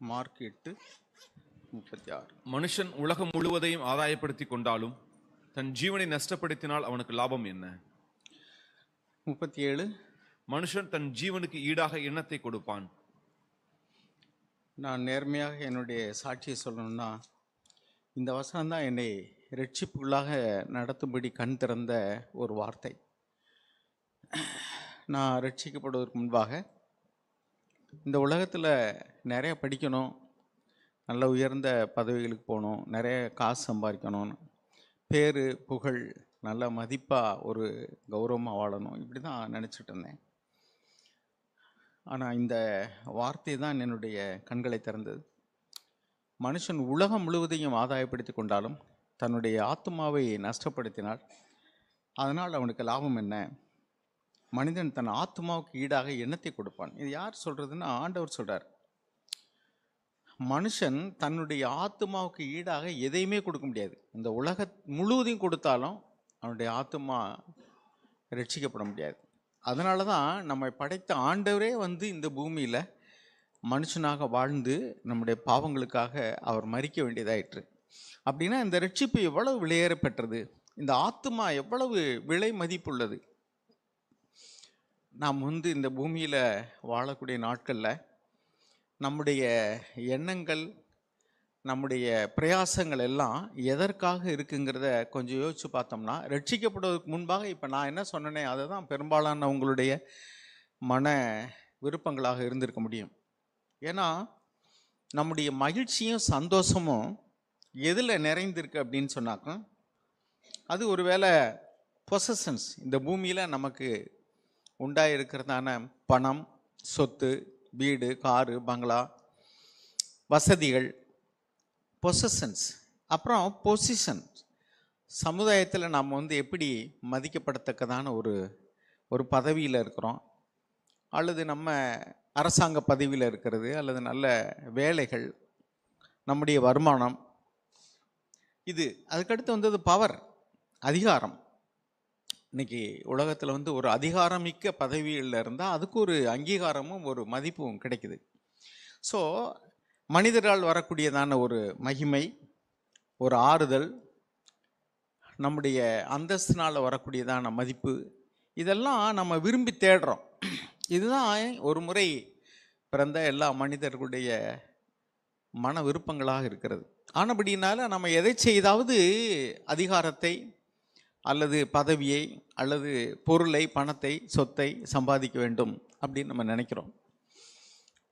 Mark 8:36. மனுஷன் உலகம் முழுவதையும் ஆதாயப்படுத்தி கொண்டாலும் தன் ஜீவனை நஷ்டப்படுத்தினால் அவனுக்கு லாபம் என்ன? 37. மனுஷன் தன் ஜீவனுக்கு ஈடாக எண்ணத்தை கொடுப்பான். நான் நேர்மையாக என்னுடைய சாட்சியை சொல்லணும்னா, இந்த வசனம் தான் என்னை ரட்சிப்புகளாக நடத்தும்படி கண் திறந்த ஒரு வார்த்தை. நான் ரட்சிக்கப்படுவதற்கு முன்பாக இந்த உலகத்தில் நிறைய படிக்கணும், நல்ல உயர்ந்த பதவிகளுக்கு போகணும், நிறைய காசு சம்பாதிக்கணும், பேர் புகழ் நல்ல மதிப்பாக ஒரு கௌரவமாக வாழணும், இப்படி தான் நினச்சிட்டு இருந்தேன். ஆனால் இந்த வார்த்தை தான் என்னுடைய கண்களை திறந்தது. மனுஷன் உலகம் முழுவதையும் ஆதாயப்படுத்தி கொண்டாலும் தன்னுடைய ஆத்மாவை நஷ்டப்படுத்தினால் அதனால் அவனுக்கு லாபம் என்ன? மனிதன் தன் ஆத்மாவுக்கு ஈடாக எண்ணத்தை கொடுப்பான். இது யார் சொல்கிறதுன்னா ஆண்டவர் சொல்கிறார். மனுஷன் தன்னுடைய ஆத்மாவுக்கு ஈடாக எதையுமே கொடுக்க முடியாது. இந்த உலக முழுவதையும் கொடுத்தாலும் அவனுடைய ஆத்மா ரட்சிக்கப்பட முடியாது. அதனால தான் நம்மை படைத்த ஆண்டவரே இந்த பூமியில் மனுஷனாக வாழ்ந்து நம்முடைய பாவங்களுக்காக அவர் மரிக்க வேண்டியதாயிற்று. அப்படின்னா இந்த ரட்சிப்பு எவ்வளவு விலையேற பெற்றது, இந்த ஆத்மா எவ்வளவு விலை மதிப்புள்ளது. நாம் இந்த பூமியில் வாழக்கூடிய நாட்களில் நம்முடைய எண்ணங்கள், நம்முடைய பிரயாசங்கள் எல்லாம் எதற்காக இருக்குங்கிறத கொஞ்சம் யோசித்து பார்த்தோம்னா, ரட்சிக்கப்படுவதற்கு முன்பாக இப்போ நான் என்ன சொன்னேனே அதை தான் பெரும்பாலான உங்களுடைய மன விருப்பங்களாக இருந்திருக்க முடியும். ஏன்னா நம்முடைய மகிழ்ச்சியும் சந்தோஷமும் எதில் நிறைந்திருக்கு அப்படின்னு சொன்னாக்க, அது ஒருவேளை பொசஷன்ஸ், இந்த பூமியில் நமக்கு உண்டாயிருக்கிறதான பணம், சொத்து, வீடு, காரு, பங்களா, வசதிகள், பொசஷன்ஸ். அப்புறம் பொசிஷன், சமுதாயத்தில் நாம் எப்படி மதிக்கப்படத்தக்கதான ஒரு பதவியில் இருக்கிறோம், அல்லது நம்ம அரசாங்க பதவியில் இருக்கிறது, அல்லது நல்ல வேலைகள், நம்முடைய வருமானம், இது. அதுக்கடுத்து வந்தது பவர், அதிகாரம். இன்னைக்கு உலகத்தில் ஒரு அதிகாரமிக்க பதவியில் இருந்தால் அதுக்கு ஒரு அங்கீகாரமும் ஒரு மதிப்பும் கிடைக்குது. ஸோ மனிதரால் வரக்கூடியதான ஒரு மகிமை, ஒரு ஆறுதல், நம்முடைய அந்தஸ்தினால் வரக்கூடியதான மதிப்பு, இதெல்லாம் நம்ம விரும்பி தேடுறோம். இதுதான் ஒரு முறை பிறந்த எல்லா மனிதர்களுடைய மன விருப்பங்களாக இருக்கிறது. ஆனபடினால நம்ம எதை செய்தாவது அதிகாரத்தை அல்லது பதவியை அல்லது பொருளை, பணத்தை, சொத்தை சம்பாதிக்க வேண்டும் அப்படின்னு நம்ம நினைக்கிறோம்.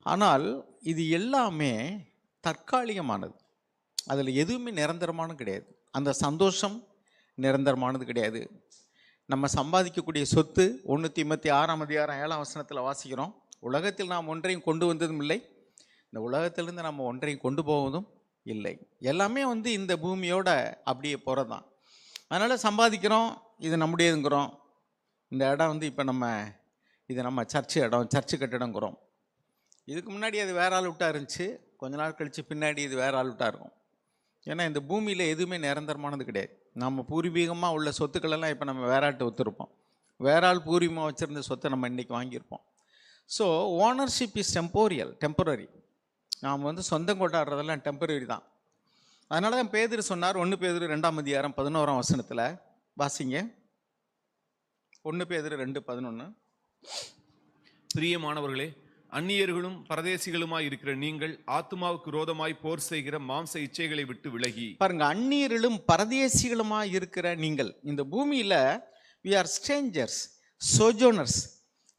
ஆனால் இது எல்லாமே தற்காலிகமானது. அதில் எதுவுமே நிரந்தரமானது கிடையாது. அந்த சந்தோஷம் நிரந்தரமானது கிடையாது. நம்ம சம்பாதிக்கக்கூடிய சொத்து 136 வாசிக்கிறோம், உலகத்தில் நாம் ஒன்றையும் கொண்டு வந்ததும் இல்லை, இந்த உலகத்திலிருந்து நம்ம ஒன்றையும் கொண்டு போவதும் இல்லை. எல்லாமே இந்த பூமியோட அப்படியே போகிறதான். அதனால் சம்பாதிக்கிறோம், இது நம்முடையதுங்கிறோம். இந்த இடம் இப்போ இது நம்ம சர்ச்சு இடம், சர்ச்சு கட்டிடங்கிறோம். இதுக்கு முன்னாடி அது வேற ஆள் விட்டா இருந்துச்சு, கொஞ்ச நாள் கழித்து பின்னாடி இது வேற ஆள் விட்டா இருக்கும். ஏன்னா இந்த பூமியில் எதுவுமே நிரந்தரமானது கிடையாது. நம்ம பூர்வீகமாக உள்ள சொத்துக்களெல்லாம் இப்போ நம்ம வேற ஆள்கிட்ட ஒத்துருப்போம். வேற ஆள் பூர்வீகமாக வச்சுருந்த சொத்தை நம்ம இன்றைக்கி வாங்கியிருப்போம். So ownership is temporary. நாம் சொந்தம் கொண்டாடுறதெல்லாம் டெம்பரரி தான். அதனால தான் பேதுரு சொன்னார், 1 பேதுரு 2:11 வாசிங்க. 1 பேதுரு 2:11. பிரியமானவர்களே, அந்நியர்களும் பரதேசிகளுமாய் இருக்கிற நீங்கள் ஆத்மாவுக்கு விரோதமாய் போர் செய்கிற மாம்ச இச்சைகளை விட்டு விலகி பாருங்க. அந்நியர்களும் பரதேசிகளுமாய் இருக்கிற நீங்கள், இந்த பூமியில் we are strangers, sojourners.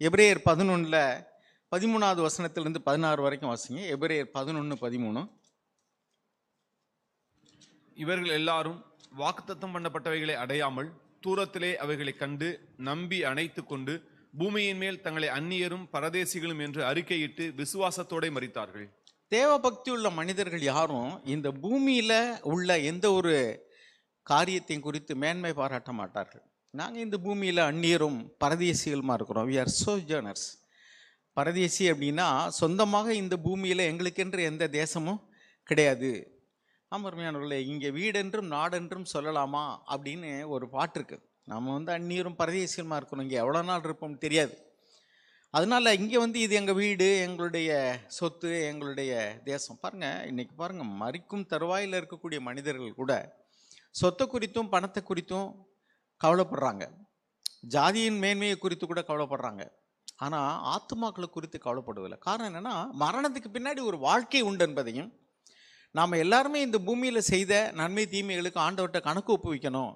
எபிரேயர் 11 13 16 வாசிங்க. எபிரேயர் 11:13. இவர்கள் எல்லாரும் வாக்குத்தத்தம் பண்ணப்பட்டவைகளை அடையாமல் தூரத்திலே அவைகளை கண்டு நம்பி அணைத்து கொண்டு பூமியின் மேல் தங்களை அந்நியரும் பரதேசிகளும் என்று அறிக்கையிட்டு விசுவாசத்தோட மரித்தார்கள். தேவ பக்தி உள்ள மனிதர்கள் யாரும் இந்த பூமியில் உள்ள எந்த ஒரு காரியத்தையும் குறித்து மேன்மை பாராட்ட மாட்டார்கள். நாங்கள் இந்த பூமியில் அந்நியரும் பரதேசிகளுமா இருக்கிறோம். we are sojourners. பரதேசி அப்படின்னா சொந்தமாக இந்த பூமியில் எங்களுக்கென்று எந்த தேசமும் கிடையாது. அருமையானவர்களே, இங்கே வீடென்றும் நாடென்றும் சொல்லலாமா அப்படின்னு ஒரு பாட்டு இருக்குது. நம்ம அந்நியரும் பரதேசியமாக இருக்கணும், இங்கே எவ்வளோ நாள் இருப்போம்னு தெரியாது. அதனால இங்கே வந்து இது எங்கள் வீடு, எங்களுடைய சொத்து, எங்களுடைய தேசம். பாருங்கள், இன்னைக்கு பாருங்கள், மரிக்கும் தருவாயில் இருக்கக்கூடிய மனிதர்கள் கூட சொத்தை குறித்தும் பணத்தை குறித்தும் கவலைப்படுறாங்க, ஜாதியின் மேன்மையை குறித்து கூட கவலைப்படுறாங்க. ஆனால் ஆத்துமாக்களை குறித்து கவலைப்படுவதில்லை. காரணம் என்னென்னா, மரணத்துக்கு பின்னாடி ஒரு வாழ்க்கை உண்டு என்பதையும், நாம் எல்லாருமே இந்த பூமியில் செய்த நன்மை தீமைகளுக்கு ஆண்டவர்கிட்ட கணக்கு ஒப்புவிக்கணும்,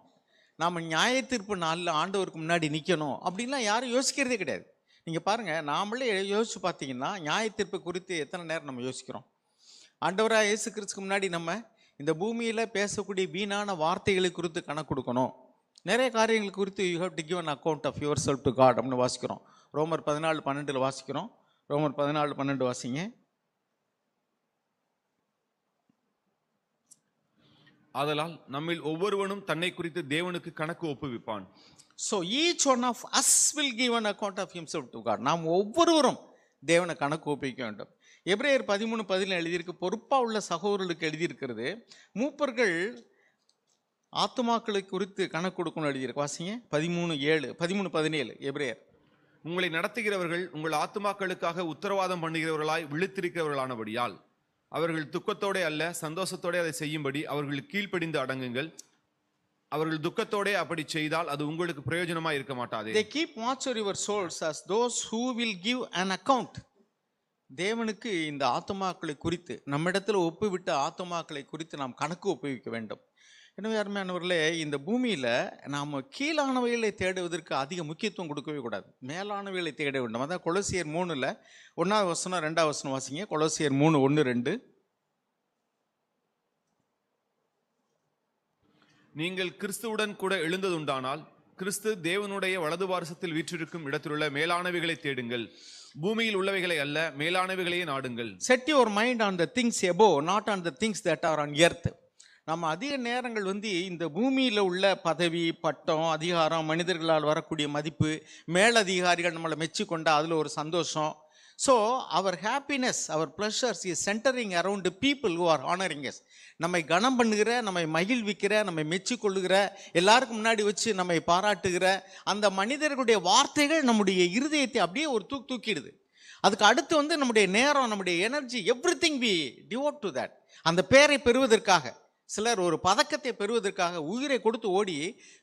நாம் நியாய தீர்ப்பு நாளில் ஆண்டவருக்கு முன்னாடி நிற்கணும் அப்படின்லாம் யாரும் யோசிக்கிறதே கிடையாது. நீங்கள் பாருங்கள், நாமளே யோசிச்சு பார்த்தீங்கன்னா நியாய தீர்ப்பு குறித்து எத்தனை நேரம் நம்ம யோசிக்கிறோம்? ஆண்டவராக இயேசு கிறிஸ்துக்கு முன்னாடி நம்ம இந்த பூமியில் பேசக்கூடிய வீணான வார்த்தைகளை குறித்து கணக்கு கொடுக்கணும். நிறைய காரியங்கள் குறித்து you have to give an account of your self to God அப்படின்னு வாசிக்கிறோம். ரோமர் 14:12 வாசிக்கிறோம். ரோமர் 14:12 வாசிங்க. ஆதலால் நம்மில் ஒவ்வொருவனும் தன்னை குறித்து தேவனுக்கு கணக்கு ஒப்புவிப்பான். So each one of us will give an account of himself to God. நாம் ஒவ்வொருவரும் தேவனை கணக்கு ஒப்புவிக்க வேண்டும். எபிரேயர் 13:10 எழுதியிருக்கு, பொறுப்பாக உள்ள சகோதரர்களுக்கு எழுதியிருக்கிறது, மூப்பர்கள் ஆத்துமாக்களை குறித்து கணக்கு கொடுக்கணும் எழுதியிருக்கு. வாசிங்க 13:17 எபிரேயர். உங்களை நடத்துகிறவர்கள் உங்கள் ஆத்துமாக்களுக்காக உத்தரவாதம் பண்ணுகிறவர்களாய் விழித்திருக்கிறவர்களானபடியால் அவர்கள் துக்கத்தோடே அல்ல சந்தோஷத்தோடே அதை செய்யும்படி அவர்கள் கீழ்ப்படிந்து அடங்குங்கள். அவர்கள் துக்கத்தோடே அப்படி செய்தால் அது உங்களுக்கு பிரயோஜனமா இருக்க மாட்டாது. They keep watch over your souls as those who will give an account. தேவனுக்கு இந்த ஆத்துமாக்களை குறித்து, நம்மிடத்தில் ஒப்புவிட்ட ஆத்துமாக்களை குறித்து நாம் கணக்கு ஒப்புவிக்க வேண்டும். எனவே அருமையானவர்களே, இந்த பூமியில் நாம் கீழானவைகளை தேடுவதற்கு அதிக முக்கியத்துவம் கொடுக்கவே கூடாது, மேலானவைகளை தேட வேண்டும். அதான் கொலோசியர் 3 1 2 வாசிங்க. கொலோசியர் 3 1 2. நீங்கள் கிறிஸ்துவுடன் கூட எழுந்ததுண்டானால் கிறிஸ்து தேவனுடைய வலது பாரசத்தில் வீற்றிருக்கும் இடத்திலுள்ள மேலானவைகளை தேடுங்கள், பூமியில் உள்ளவைகளை அல்ல மேலானவைகளையே நாடுங்கள். Set your mind on the things above, not on the things that are on earth. நம்ம அதிக நேரங்கள் வந்து இந்த பூமியில் உள்ள பதவி, பட்டம், அதிகாரம், மனிதர்களால் வரக்கூடிய மதிப்பு, மேலதிகாரிகள் நம்மளை மெச்சிக்கொண்டா அதில் ஒரு சந்தோஷம். ஸோ அவர் ஹாப்பினஸ், அவர் pleasures is centering around people who are honoring us. நம்மை கனம் பண்ணுகிற, நம்மை மகிழ்விக்கிற, நம்மை மெச்சிக்கொள்ளுகிற, எல்லாருக்கும் முன்னாடி வச்சு நம்மை பாராட்டுகிற அந்த மனிதர்களுடைய வார்த்தைகள் நம்முடைய இருதயத்தை அப்படியே ஒரு தூக்கிடுது. அதுக்கு அடுத்து வந்து நம்முடைய நேரம், நம்முடைய energy, everything we devote to that. அந்த பேரை பெறுவதற்காக சிலர் ஒரு பதக்கத்தை பெறுவதற்காக உயிரை கொடுத்து ஓடி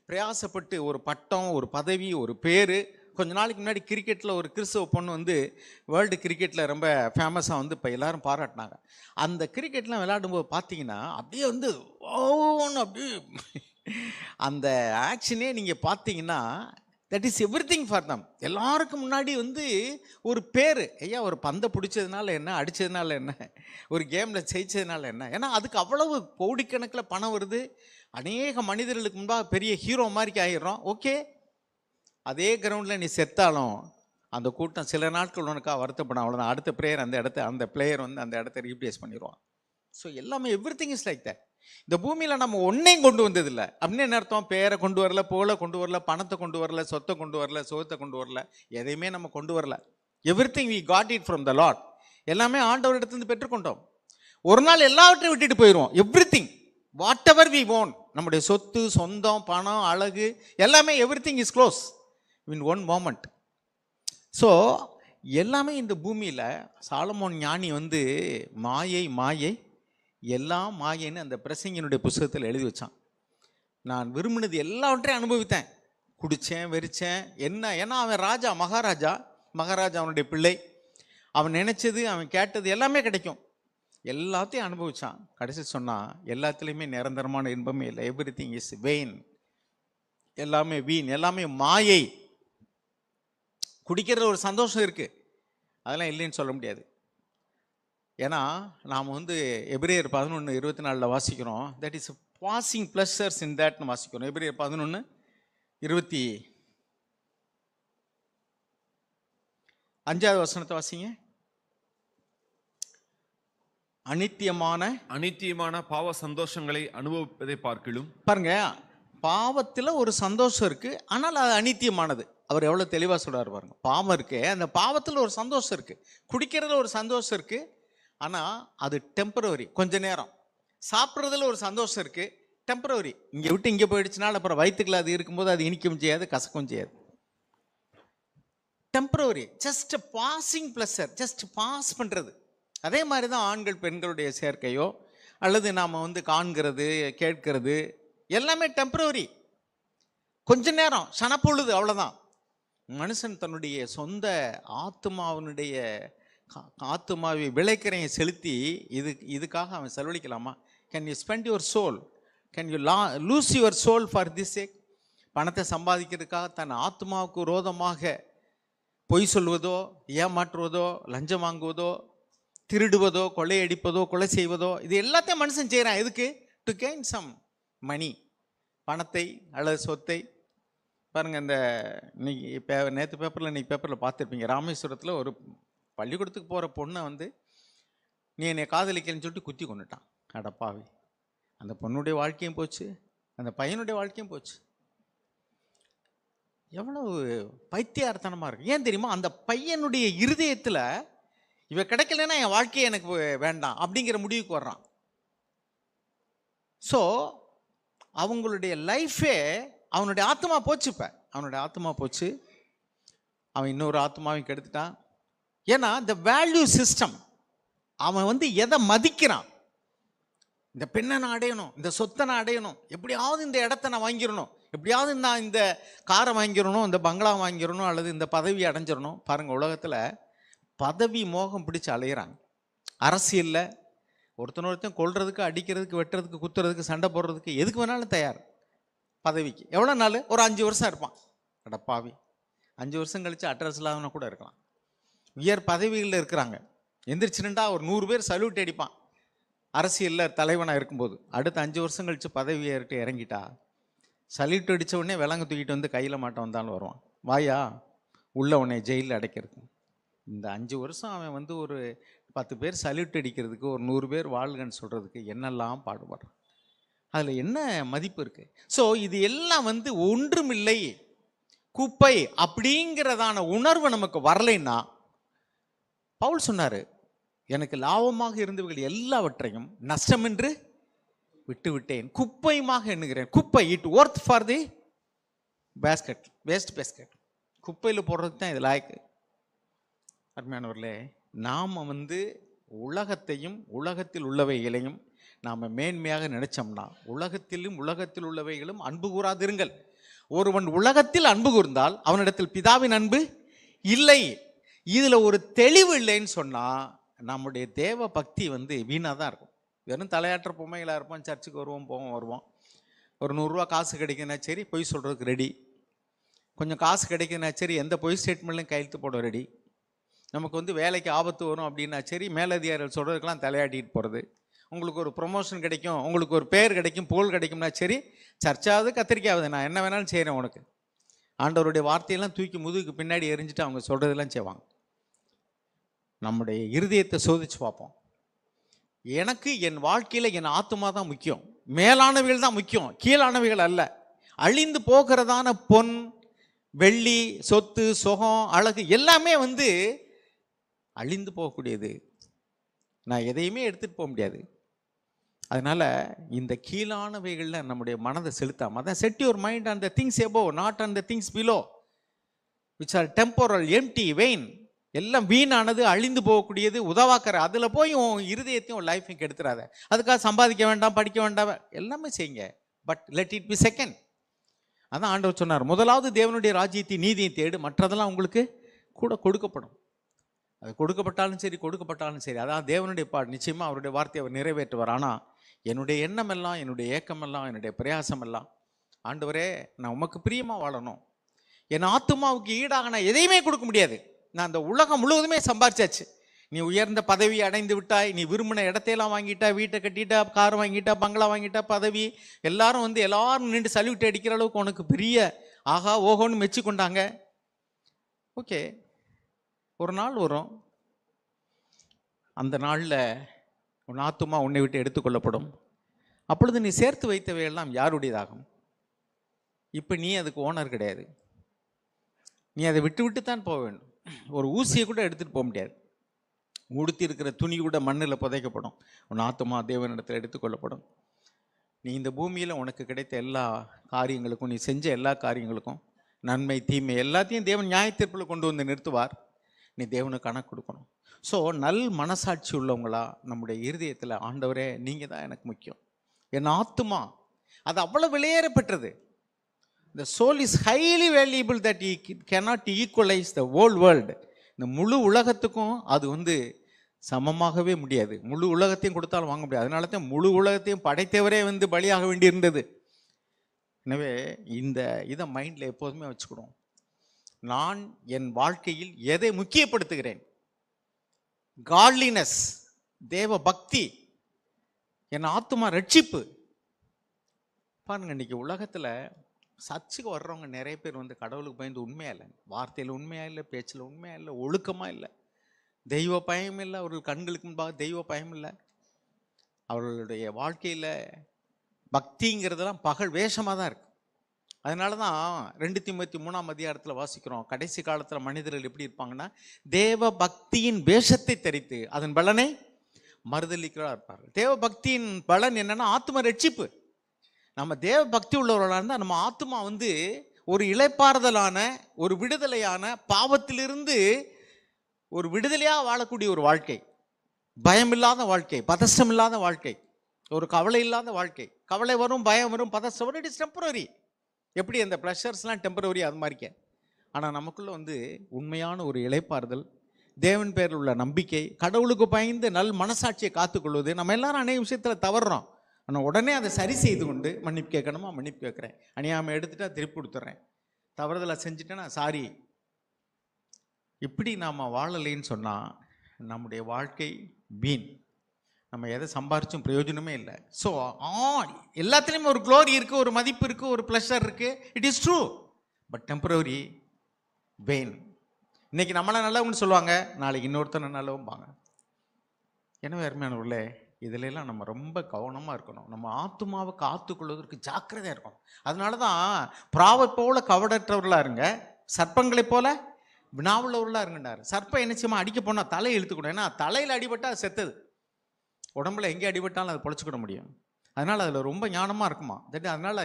பிரயாசப்பட்டு ஒரு பட்டம், ஒரு பதவி, ஒரு பேர். கொஞ்ச நாளைக்கு முன்னாடி கிரிக்கெட்டில் ஒரு கிறிஸ்தவ பொண்ணு வந்து வேர்ல்டு கிரிக்கெட்டில் ரொம்ப ஃபேமஸாக வந்து இப்போ எல்லாரும் பாராட்டினாங்க. அந்த கிரிக்கெட்லாம் விளையாடும்போது பார்த்தீங்கன்னா அப்படியே வந்து ஓன்னு அப்படியே அந்த ஆக்ஷனே நீங்கள் பார்த்தீங்கன்னா that is everything for them. எல்லாருக்கும் முன்னாடி வந்து ஒரு பேர், ஐயா ஒரு பந்தை பிடிச்சதுனால என்ன, அடித்ததுனால என்ன, ஒரு கேமில் ஜெயிச்சதுனால என்ன, ஏன்னா அதுக்கு அவ்வளவு கோடிக்கணக்கில் பணம் வருது. அநேக மனிதர்களுக்கு முன்பாக பெரிய ஹீரோ மாதிரி ஆகிடுறோம். ஓகே, அதே கிரவுண்டில் நீ செத்தாலும் அந்த கூட்டம் சில நாட்கள் உனக்காக வருத்தப்படும், அவ்வளோதான். அடுத்த பிளேயர் அந்த பிளேயர் வந்து அந்த இடத்த ரீப்ளேஸ் பண்ணிடுவான். ஸோ எல்லாமே எவ்ரிதிங் இஸ் லைக் தட். இந்த பூமியில் நம்ம ஒன்றையும் கொண்டு வந்ததில்லை அப்படின்னு என்ன அர்த்தம்? பேரை கொண்டு வரல, புகழை கொண்டு வரல, பணத்தை கொண்டு வரல, சொத்தை கொண்டு வரல, சுகத்தை கொண்டு வரல, எதையுமே நம்ம கொண்டு வரல. Everything we got it from the lord. எல்லாமே ஆண்டவரிடத்துலேருந்து பெற்றுக்கொண்டோம். ஒரு நாள் எல்லாவற்றையும் விட்டுட்டு போயிடுவோம். Everything whatever we own, நம்முடைய சொத்து, சொந்தம், பணம், அழகு, எல்லாமே everything is close in one moment. So எல்லாமே இந்த பூமியில் சாலமோன் ஞானி வந்து மாயை எல்லாம் மாயைன்னு அந்த பிரசங்கினுடைய புஸ்தகத்தில் எழுதி வச்சான். நான் விரும்பினது எல்லாவற்றையும் அனுபவித்தேன், குடித்தேன், வெறிச்சேன், என்ன, ஏன்னா அவன் ராஜா, மகாராஜா அவனுடைய பிள்ளை. அவன் நினைச்சது, அவன் கேட்டது எல்லாமே கிடைக்கும், எல்லாத்தையும் அனுபவிச்சான். கடைசி சொன்னான், எல்லாத்துலேயுமே நிரந்தரமான இன்பமே இல்லை, எவ்ரிதிங் இஸ் வெயின், எல்லாமே வீண், எல்லாமே மாயை. குடிக்கிற ஒரு சந்தோஷம் இருக்குது, அதெல்லாம் இல்லைன்னு சொல்ல முடியாது. ஏன்னா நாம் வந்து எபிரேயர் 11:24 வாசிக்கிறோம், தட் இஸ் பாசிங் ப்ளஷர்ஸ் இன் தட்னு வாசிக்கிறோம். எபிரேயர் 11:25 வாசிங்க. அனித்தியமான பாவ சந்தோஷங்களை அனுபவிப்பதை பார்க்கிலும், பாருங்க, பாவத்தில் ஒரு சந்தோஷம் இருக்குது, ஆனால் அது அனித்தியமானது. அவர் எவ்வளோ தெளிவாக சொல்கிறார் பாருங்க. பாவம் இருக்கு, அந்த பாவத்தில் ஒரு சந்தோஷம் இருக்குது, குடிக்கிறதுல ஒரு சந்தோஷம் இருக்குது, ஆனால் அது டெம்பரவரி, கொஞ்ச நேரம். சாப்பிட்றதுல ஒரு சந்தோஷம் இருக்குது, டெம்பரவரி. இங்கே விட்டு இங்கே போயிடுச்சுனால அப்புறம் வயிற்றுக்குள்ள அது இருக்கும்போது அது இனிக்கவும் செய்யாது, கசக்கவும் செய்யாது. Temporary, just passing pleasure, just pass பண்ணுறது. அதே மாதிரி தான் ஆண்கள் பெண்களுடைய சேர்க்கையோ அல்லது நாம் வந்து காண்கிறது கேட்கிறது எல்லாமே டெம்பரவரி, கொஞ்ச நேரம், சனப்பொழுது, அவ்வளோதான். மனுஷன் தன்னுடைய சொந்த ஆத்மாவினுடைய ஆத்மாவை விளைக்கரையை செலுத்தி இதுக்காக அவன் செலவழிக்கலாமா? Can you spend your soul? Can you lose your soul for this sake? பணத்தை சம்பாதிக்கிறதுக்காக தன் ஆத்மாவுக்கு விரோதமாக பொய் சொல்வதோ, ஏமாற்றுவதோ, லஞ்சம் வாங்குவதோ, திருடுவதோ, கொள்ளையடிப்பதோ, கொலை செய்வதோ, இது எல்லாத்தையும் மனுஷன் செய்கிறான். எதுக்கு? டு கெயின் சம் மணி, பணத்தை அல்லது சொத்தை. பாருங்கள், இந்த இன்னைக்கு நேற்று பேப்பரில் இன்னைக்கு பேப்பரில் பார்த்துருப்பீங்க, ராமேஸ்வரத்தில் ஒரு பள்ளிக்கூடத்துக்கு போகிற பொண்ணை வந்து நீ என்னை காதலிக்கலன்னு சொல்லிட்டு குத்தி கொண்டுட்டான். அடப்பாவி, அந்த பொண்ணுடைய வாழ்க்கையும் போச்சு, அந்த பையனுடைய வாழ்க்கையும் போச்சு. எவ்வளவு பைத்தியார்த்தனமாக இருக்கு. ஏன் தெரியுமா? அந்த பையனுடைய இருதயத்தில் இவ கிடைக்கலன்னா என் வாழ்க்கையை எனக்கு வேண்டாம் அப்படிங்கிற முடிவுக்கு வர்றான். ஸோ அவங்களுடைய லைஃபே, அவனுடைய ஆத்மா போச்சு. இப்போ அவனுடைய ஆத்மா போச்சு, அவன் இன்னொரு ஆத்மாவையும் கெடுத்துட்டான். ஏன்னா இந்த வேல்யூ சிஸ்டம், அவன் வந்து எதை மதிக்கிறான்? இந்த பெண்ணை நான் அடையணும், இந்த சொத்தை நான் அடையணும், எப்படியாவது இந்த இடத்த நான் வாங்கிடணும், எப்படியாவது நான் இந்த காரை வாங்கிடணும், இந்த பங்களா வாங்கிடணும், அல்லது இந்த பதவி அடைஞ்சிடணும். பாருங்கள், உலகத்தில் பதவி மோகம் பிடிச்சி அலையிறாங்க. அரசியலில் ஒருத்தன் கொல்றதுக்கு, அடிக்கிறதுக்கு, வெட்டுறதுக்கு, குத்துறதுக்கு, சண்டை போடுறதுக்கு, எதுக்கு வேணாலும் தயார். பதவிக்கு எவ்வளோ நாள்? ஒரு 5 வருஷம் இருப்பான். அடப்பாவி, 5 வருஷம் கழித்து அட்ரஸ் இல்லாதவன கூட இருக்கலாம். உயர் பதவிகளில் இருக்கிறாங்க, எந்திரிச்சுட்டா ஒரு 100 பேர் சல்யூட் அடிப்பான் அரசியலில் தலைவனாக இருக்கும்போது. அடுத்த 5 வருஷம் கழித்து பதவி ஏறிட்டு இறங்கிட்டா சல்யூட் அடித்த உடனே விலங்கு தூக்கிட்டு வந்து கையில் மாட்ட வந்தாலும் வருவான். வாயா உள்ள உடனே ஜெயிலில் அடைக்கிறதுக்கு. இந்த 5 வருஷம் அவன் வந்து ஒரு 10 பேர் சல்யூட் அடிக்கிறதுக்கு, ஒரு 100 பேர் வாழ்கன்னு சொல்கிறதுக்கு என்னெல்லாம் பாடுபடுறான். அதில் என்ன மதிப்பு இருக்குது? ஸோ இது எல்லாம் வந்து ஒன்றுமில்லை, குப்பை அப்படிங்கிறதான உணர்வு நமக்கு வரலைன்னா, பவுல் சொன்னார், எனக்கு லாபமாக இருந்தவர்கள் எல்லாவற்றையும் நஷ்டம் என்று விட்டு விட்டேன், குப்பையுமாக எண்ணுகிறேன். குப்பை, it worth for the basket, waste basket, குப்பையில் போடுறதுக்கு தான் இது லாய்க்கு. அருமையானவர்களே, நாம் வந்து உலகத்தையும் உலகத்தில் உள்ளவைகளையும் நாம் மேன்மையாக நினைச்சோம்னா, உலகத்தில் உள்ளவைகளும் அன்பு கூறாதிருங்கள். ஒருவன் உலகத்தில் அன்பு கூர்ந்தால் அவனிடத்தில் பிதாவின் அன்பு இல்லை. இதில் ஒரு தெளிவு இல்லைன்னு சொன்னால் நம்முடைய தேவ பக்தி வந்து வீணாக தான் இருக்கும். வெறும் தலையாற்ற பொம்மைகளாக இருப்போம், சர்ச்சுக்கு வருவோம். ஒரு 100 ரூபா காசு கிடைக்குன்னா சரி, பொய் சொல்கிறதுக்கு ரெடி. கொஞ்சம் காசு கிடைக்குன்னா சரி, எந்த பொய் ஸ்டேட்மெண்ட்லையும் கையெழுத்து போட ரெடி. நமக்கு வந்து வேலைக்கு ஆபத்து வரும் அப்படின்னா சரி, மேலதிகாரிகள் சொல்கிறதுக்கெல்லாம் தலையாட்டிட்டு போகிறது. உங்களுக்கு ஒரு ப்ரொமோஷன் கிடைக்கும், உங்களுக்கு ஒரு பேர் கிடைக்கும், புகழ் கிடைக்கும்னா சரி, சர்ச்சாவது கத்திரிக்காவது நான் என்ன வேணாலும் செய்கிறேன் உனக்கு. ஆண்டவருடைய வார்த்தையெல்லாம் தூக்கி முதுகுக்கு பின்னாடி எரிஞ்சிட்டு அவங்க சொல்கிறதெல்லாம் செய்வாங்க. நம்முடைய இருதயத்தை சோதிச்சு பார்ப்போம். எனக்கு என் வாழ்க்கையில் என் ஆத்மா தான் முக்கியம், மேலானவைகள் தான் முக்கியம், கீழானவைகள் அல்ல. அழிந்து போகிறதான பொன், வெள்ளி, சொத்து, சுகம், அழகு எல்லாமே வந்து அழிந்து போகக்கூடியது. நான் எதையுமே எடுத்துகிட்டு போக முடியாது. அதனால் இந்த கீழானவைகளில் நம்முடைய மனதை செலுத்தாமல், அதான் set your mind on the things above, not on the things below, which are temporal, empty, vain. எல்லாம் வீணானது, அழிந்து போகக்கூடியது, உதவாக்கிற. அதில் போய் உன் இருதயத்தையும் உன் லைஃபையும் கெடுத்துறாத. அதுக்காக சம்பாதிக்க வேண்டாம், படிக்க வேண்டாம், எல்லாமே செய்யுங்க, but let it be second. அதான் ஆண்டவர் சொன்னார், முதலாவது தேவனுடைய ராஜ்யத்தை நீதியை தேடு, மற்றதெல்லாம் உங்களுக்கு கூட கொடுக்கப்படும். அது கொடுக்கப்பட்டாலும் சரி, அதான் தேவனுடைய பாடு. நிச்சயமாக அவருடைய வார்த்தையை அவர் நிறைவேற்றுவார். ஆனால் என்னுடைய எண்ணம் எல்லாம், என்னுடைய ஏக்கமெல்லாம், என்னுடைய பிரயாசம் எல்லாம், ஆண்டவரே நான் உமக்கு பிரியமாக வாழணும். என் ஆத்துமாவுக்கு ஈடாக நான் எதையுமே கொடுக்க முடியாது. நான் அந்த உலகம் முழுவதுமே சம்பாரிச்சாச்சு. நீ உயர்ந்த பதவி அடைந்து விட்டாய், நீ விரும்பின இடத்தையெல்லாம் வாங்கிட்டா, வீட்டை கட்டிட்டா, கார் வாங்கிட்டா, பங்களா வாங்கிட்டா, பதவி எல்லாரும் வந்து எல்லாரும் நின்று சல்யூட் அடிக்கிற அளவுக்கு உனக்கு பெரிய ஆகா ஓஹோன்னு மெச்சு கொண்டாங்க. ஓகே, ஒரு நாள் வரும், அந்த நாளில் உன் ஆத்துமா உன்னை விட்டு எடுத்துக்கொள்ளப்படும். அப்பொழுது நீ சேர்த்து வைத்தவையெல்லாம் யாருடையதாகும்? இப்போ நீ அதுக்கு ஓனர் கிடையாது. நீ அதை விட்டு விட்டு தான் போக வேண்டும். ஒரு ஊசியை கூட எடுத்துகிட்டு போக முடியாது. உடுத்தி இருக்கிற துணி கூட மண்ணில் புதைக்கப்படும். உன் ஆத்துமா தேவனிடத்தில் எடுத்துக்கொள்ளப்படும். நீ இந்த பூமியில் உனக்கு கிடைத்த எல்லா காரியங்களுக்கும், நீ செஞ்ச எல்லா காரியங்களுக்கும் நன்மை தீமை எல்லாத்தையும் தேவன் நியாயத்தீர்ப்பில் கொண்டு வந்து நிறுத்துவார். நீ தேவனுக்கு கணக்கு கொடுக்கணும். ஸோ நல் மனசாட்சி உள்ளவங்களா நம்முடைய இருதயத்தில், ஆண்டவரே நீங்கள் தான் எனக்கு முக்கியம், என் ஆத்துமா அது அவ்வளோ விலையேறப்பெற்றது. The soul is highly valuable that he cannot equalize the whole world. இந்த முழு உலகத்துக்கும் அது சமமாகவே முடியாது. முழு உலகத்தையும் கொடுத்தாலும் வாங்க முடியாது. அதனால தான் முழு உலகத்தையும் படைத்தவரே பலியாக வேண்டியிருந்தது. எனவே இந்த இதை மைண்டில் எப்போதுமே வச்சுக்கணும். நான் என் வாழ்க்கையில் எதை முக்கியப்படுத்துகிறேன்? காட்லினஸ், தேவ பக்தி, என் ஆத்துமா ரட்சிப்பு. பாருங்க, இன்னைக்கு உலகத்தில் சர்ச்சுக்கு வர்றவங்க நிறைய பேர் கடவுளுக்கு பயந்து உண்மையா இல்லை, வார்த்தையில் உண்மையா இல்லை, பேச்சில் உண்மையா இல்லை, ஒழுக்கமாக இல்லை, தெய்வ பயம் இல்லை, அவர்கள் கண்களுக்கு முன்பாக தெய்வ பயம் இல்லை, அவர்களுடைய வாழ்க்கையில் பக்திங்கிறதெல்லாம் பகல் வேஷமாக தான் இருக்கு. அதனால தான் 2 தீமோத்தேயு 3ஆம் அதிகாரத்தில் வாசிக்கிறோம், கடைசி காலத்தில் மனிதர்கள் எப்படி இருப்பாங்கன்னா, தேவ பக்தியின் வேஷத்தை தரித்து அதன் பலனை மறுதலிக்கிறா இருப்பார்கள். தேவ பக்தியின் பலன் என்னன்னா ஆத்தும ரட்சிப்பு. நம்ம தேவ பக்தி உள்ளவர்களாக இருந்தால் நம்ம ஆத்துமா ஒரு இளைப்பாறுதலான, ஒரு விடுதலையான, பாவத்திலிருந்து ஒரு விடுதலையாக வாழக்கூடிய ஒரு வாழ்க்கை, பயமில்லாத வாழ்க்கை, பதஷ்டம் இல்லாத வாழ்க்கை, ஒரு கவலை இல்லாத வாழ்க்கை. கவலை வரும், பயம் வரும், பதஷ்டம் வரும், இட் இஸ் டெம்பரரி. எப்படி அந்த ப்ளஷர்ஸ்லாம் டெம்பரரி, அது மாதிரிக்க. ஆனால் நமக்குள்ளே உண்மையான ஒரு இளைப்பாறுதல், தேவன் பேரில் உள்ள நம்பிக்கை, கடவுளுக்கு பயந்து நல் மனசாட்சியை காத்துக்கொள்வது. நம்ம எல்லாரும் அநேக விஷயத்தில் தவறுறோம். ஆனால் உடனே அதை சரி செய்து கொண்டு மன்னிப்பு கேட்கணுமா, மன்னிப்பு கேட்குறேன், அணியாமல் எடுத்துட்டா திருப்பி கொடுத்துட்றேன், தவறுதலை செஞ்சுட்டேன்னா சாரி. இப்படி நாம் வாழலைன்னு சொன்னால் நம்முடைய வாழ்க்கை வீண். நம்ம எதை சம்பாரிச்சும் பிரயோஜனமே இல்லை. ஸோ எல்லாத்துலேயுமே ஒரு க்ளோரி இருக்குது, ஒரு மதிப்பு இருக்குது, ஒரு ப்ளஷர் இருக்குது. It is true, but temporary, vain. இன்னைக்கு நம்மளை நல்லவங்கன்னு சொல்லுவாங்க, நாளைக்கு இன்னொருத்தனை நல்லவம்பாங்க. எனவே அருமையானவர்களே, இதிலெல்லாம் நம்ம ரொம்ப கவனமாக இருக்கணும். நம்ம ஆத்துமாவை காத்துக்கொள்வதற்கு ஜாக்கிரதையாக இருக்கணும். அதனால தான் புறாவை போல கவடற்றவர்களாக இருங்க, சர்ப்பங்களை போல வினாவுள்ளவர்களாக இருங்கன்னாரு. சர்ப்பம் என்ன செய்யுமா, அடிக்க போனால் தலையை இழுத்துக்கணும். ஏன்னா தலையில் அடிபட்டால் அது செத்துது, உடம்புல எங்கே அடிபட்டாலும் அதை பொழைச்சிக்கிட முடியும். அதனால் அதில் ரொம்ப ஞானமாக இருக்குமா. அதனால்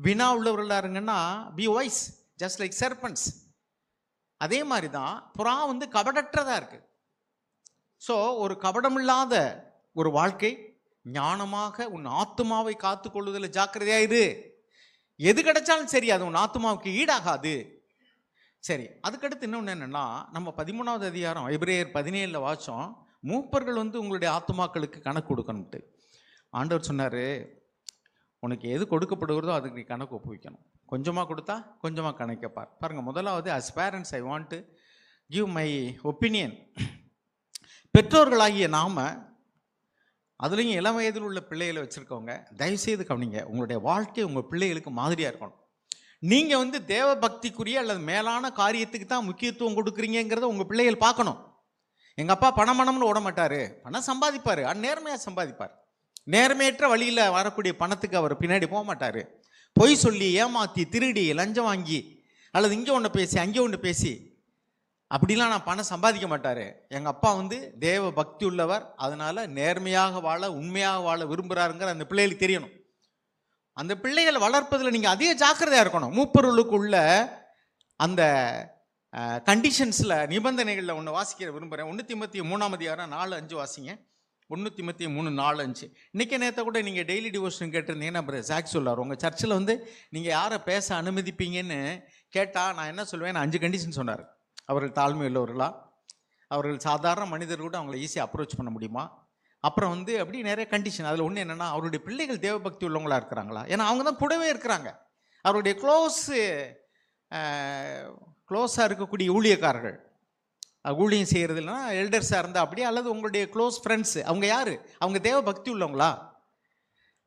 வினா உள்ளவர்களாக இருங்கன்னா பி வைஸ், ஜஸ்ட் லைக் சர்பன்ஸ். அதே மாதிரி தான் புறா கபடற்றதாக இருக்குது. ஸோ ஒரு கபடமில்லாத ஒரு வாழ்க்கை, ஞானமாக உன் ஆத்துமாவை காத்துக்கொள்வதில் ஜாக்கிரதையாயிரு. எது கிடைச்சாலும் சரி, அது உன் ஆத்துமாவுக்கு ஈடாகாது. சரி, அதுக்கடுத்து இன்னொன்று என்னென்னா, நம்ம 13ஆவது அதிகாரம் எபிரேயர் 17 வாச்சோம், மூப்பர்கள் உங்களுடைய ஆத்துமாக்களுக்கு கணக்கு கொடுக்கணும்ட்டு. ஆண்டவர் சொன்னார், உனக்கு எது கொடுக்கப்படுகிறதோ அதுக்கு நீ கணக்கு ஒப்புவிக்கணும். கொஞ்சமாக கொடுத்தா கொஞ்சமாக கணக்கைப்பார். பாருங்கள், முதலாவது as parents I want to give my opinion. பெற்றோர்களாகிய நாம், அதுலேயும் இளம் வயதில் உள்ள பிள்ளைகளை வச்சுருக்கவங்க, தயவுசெய்து கவனிங்க. உங்களுடைய வாழ்க்கை உங்கள் பிள்ளைகளுக்கு மாதிரியாக இருக்கணும். நீங்கள் தேவ பக்திக்குரிய அல்லது மேலான காரியத்துக்கு தான் முக்கியத்துவம் கொடுக்குறீங்கிறத உங்கள் பிள்ளைகள் பார்க்கணும். எங்கள் அப்பா பணம்னு ஓட மாட்டார், பணம் சம்பாதிப்பார், நேர்மையாக சம்பாதிப்பார். நேர்மையற்ற வழியில் வரக்கூடிய பணத்துக்கு அவர் பின்னாடி போக மாட்டார். பொய் சொல்லி, ஏமாற்றி, திருடி, லஞ்சம் வாங்கி, அல்லது இங்கே ஒன்று பேசி அங்கே ஒன்று பேசி அப்படிலாம் நான் பணம் சம்பாதிக்க மாட்டார். எங்கள் அப்பா தேவ பக்தி உள்ளவர், அதனால் நேர்மையாக வாழ, உண்மையாக வாழ விரும்புகிறாருங்கிற அந்த பிள்ளைகளுக்கு தெரியணும். அந்த பிள்ளைகளை வளர்ப்பதில் நீங்கள் அதிக ஜாக்கிரதையாக இருக்கணும். மூப்பொருளுக்குள்ள அந்த கண்டிஷன்ஸில், நிபந்தனைகளில் ஒன்று வாசிக்க விரும்புகிறேன். 1 தீமோத்தேயு 3ஆம் அதிகாரம் 4-5 வாசிங்க. 1 தீமோத்தேயு 3:4-5. இன்றைக்கி நேற்று கூட நீங்கள் டெய்லி டிவோஷன் கேட்டிருந்தீங்கன்னா அப்புறம் சாக் சொல்லார். உங்கள் சர்ச்சில் நீங்கள் யாரை பேச அனுமதிப்பீங்கன்னு கேட்டால் நான் என்ன சொல்லுவேன், 5 கண்டிஷன் சொன்னார். அவர்கள் தாழ்மை உள்ளவர்களா, அவர்கள் சாதாரண மனிதர் கூட அவங்களை ஈஸியாக அப்ரோச் பண்ண முடியுமா, அப்புறம் அப்படி நிறைய கண்டிஷன். அதில் ஒன்று என்னென்னா, அவருடைய பிள்ளைகள் தேவ பக்தி உள்ளவங்களா இருக்கிறாங்களா. ஏன்னா அவங்க தான் கூடவே இருக்கிறாங்க, அவருடைய க்ளோஸாக இருக்கக்கூடிய ஊழியக்காரர்கள். ஊழியம் செய்கிறது இல்லைன்னா எல்டர்ஸாக இருந்தால் அப்படி, அல்லது உங்களுடைய க்ளோஸ் ஃப்ரெண்ட்ஸு, அவங்க யார், அவங்க தேவ பக்தி உள்ளவங்களா,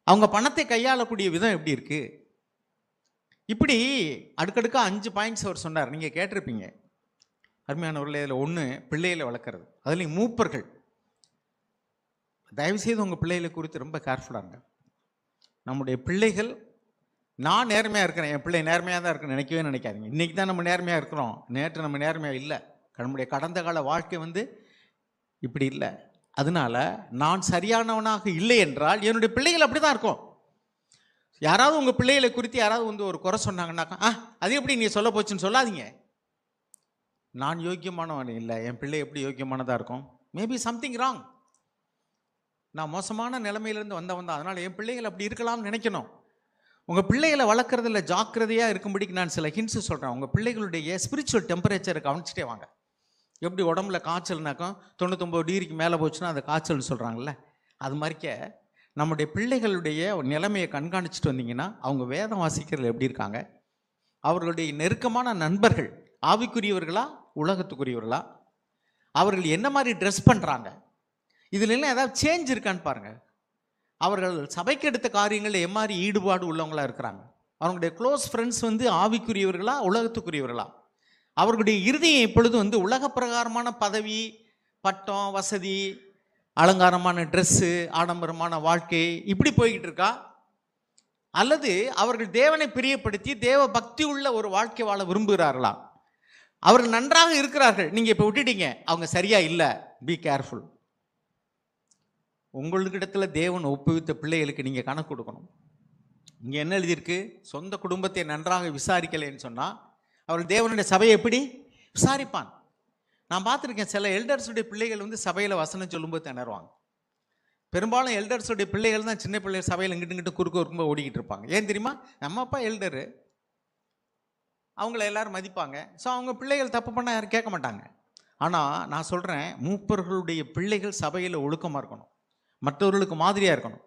அவங்க பணத்தை கையாளக்கூடிய விதம் எப்படி இருக்குது. இப்படி அடுக்கடுக்காக 5 பாயிண்ட்ஸ் அவர் சொன்னார். நீங்கள் கேட்டிருப்பீங்க அருமையானவர்களே. இதில் ஒன்று பிள்ளைகளை வளர்க்குறது, அதுலேயும் மூப்பர்கள். தயவுசெய்து உங்கள் பிள்ளைகளை குறித்து ரொம்ப கேர்ஃபுல்லாக இருங்க. நம்முடைய பிள்ளைகள், நான் நேர்மையாக இருக்கிறேன், என் பிள்ளை நேர்மையாக தான் இருக்குன்னு நினைக்கவே நினைக்காதீங்க. இன்றைக்கி தான் நம்ம நேர்மையாக இருக்கிறோம், நேற்று நம்ம நேர்மையாக இல்லை. நம்முடைய கடந்த கால வாழ்க்கை இப்படி இல்லை. அதனால நான் சரியானவனாக இல்லை என்றால் என்னுடைய பிள்ளைகள் அப்படி தான் இருக்கும். யாராவது உங்கள் பிள்ளைகளை குறித்து யாராவது வந்து ஒரு குறை சொன்னாங்கன்னாக்கா அது எப்படி நீ சொல்ல போச்சுன்னு சொல்லாதீங்க. நான் யோக்கியமானவன் இல்லை, என் பிள்ளை எப்படி யோக்கியமானதாக இருக்கும்? Maybe something wrong. நான் மோசமான நிலைமையிலேருந்து வந்தவன் தான், அதனால் என் பிள்ளைகள் அப்படி இருக்கலாம்னு நினைக்கணும். உங்கள் பிள்ளைகளை வளர்க்குறதுல ஜாக்கிரதையாக இருக்கும்படிக்கு நான் சில ஹிண்ட்ஸு சொல்கிறேன். உங்கள் பிள்ளைகளுடைய ஸ்பிரிச்சுவல் டெம்பரேச்சரை கவனிச்சிட்டே வாங்க. எப்படி உடம்புல காய்ச்சல்னாக்கும் 99 டிகிரிக்கு மேலே போச்சுன்னா அது காய்ச்சல்னு சொல்கிறாங்கல்ல, அது மாதிரிக்க நம்முடைய பிள்ளைகளுடைய நிலைமையை கண்காணிச்சுட்டு வந்தீங்கன்னா அவங்க வேதம் வாசிக்கிறதுல எப்படி இருக்காங்க, அவர்களுடைய நெருக்கமான நண்பர்கள் ஆவிக்குரியவர்களா உலகத்துக்குரியவர்களா, அவர்கள் என்ன மாதிரி ட்ரெஸ் பண்ணுறாங்க, இதுல எல்லாம் ஏதாவது சேஞ்ச் இருக்கான்னு பாருங்கள். அவர்கள் சபைக்கு எடுத்த காரியங்களில் எம்மாதிரி ஈடுபாடு உள்ளவங்களா இருக்கிறாங்க, அவங்களுடைய க்ளோஸ் ஃப்ரெண்ட்ஸ் வந்து ஆவிக்குரியவர்களா உலகத்துக்குரியவர்களா, அவர்களுடைய இருதயம் இப்பொழுது வந்து உலக பிரகாரமான பதவி பட்டம் வசதி அலங்காரமான ட்ரெஸ்ஸு ஆடம்பரமான வாழ்க்கை இப்படி போய்கிட்டு இருக்கா, அல்லது அவர்கள் தேவனை பிரியப்படுத்தி தேவ பக்தி உள்ள ஒரு வாழ்க்கை வாழ விரும்புகிறார்களா? அவர்கள் நன்றாக இருக்கிறார்கள், நீங்கள் இப்போ விட்டுட்டீங்க, அவங்க சரியா இல்லை, பி கேர்ஃபுல். உங்களுக்கிடத்துல தேவன் ஒப்புவித்த பிள்ளைகளுக்கு நீங்கள் கணக்கு கொடுக்கணும். இங்கே என்ன எழுதியிருக்கு? சொந்த குடும்பத்தை நன்றாக விசாரிக்கலைன்னு சொன்னால் அவர்கள் தேவனுடைய சபையை எப்படி விசாரிப்பான்? நான் பார்த்துருக்கேன், சில எல்டர்ஸுடைய பிள்ளைகள் வந்து சபையில் வசனம் சொல்லும்போது திணறுவாங்க. பெரும்பாலும் எல்டர்ஸுடைய பிள்ளைகள் தான் சின்ன பிள்ளைகள் சபையில் இங்கிட்டு குறுக்க இருக்கும்போது ஓடிக்கிட்டு இருப்பாங்க. ஏன் தெரியுமா? நம்ம அப்பா எல்டரு, அவங்கள எல்லாரும் மதிப்பாங்க. ஸோ அவங்க பிள்ளைகள் தப்பு பண்ணால் யாரும் கேட்க மாட்டாங்க. ஆனால் நான் சொல்கிறேன், மூப்பர்களுடைய பிள்ளைகள் சபையில் ஒழுக்கமாக இருக்கணும், மற்றவர்களுக்கு மாதிரியாக இருக்கணும்.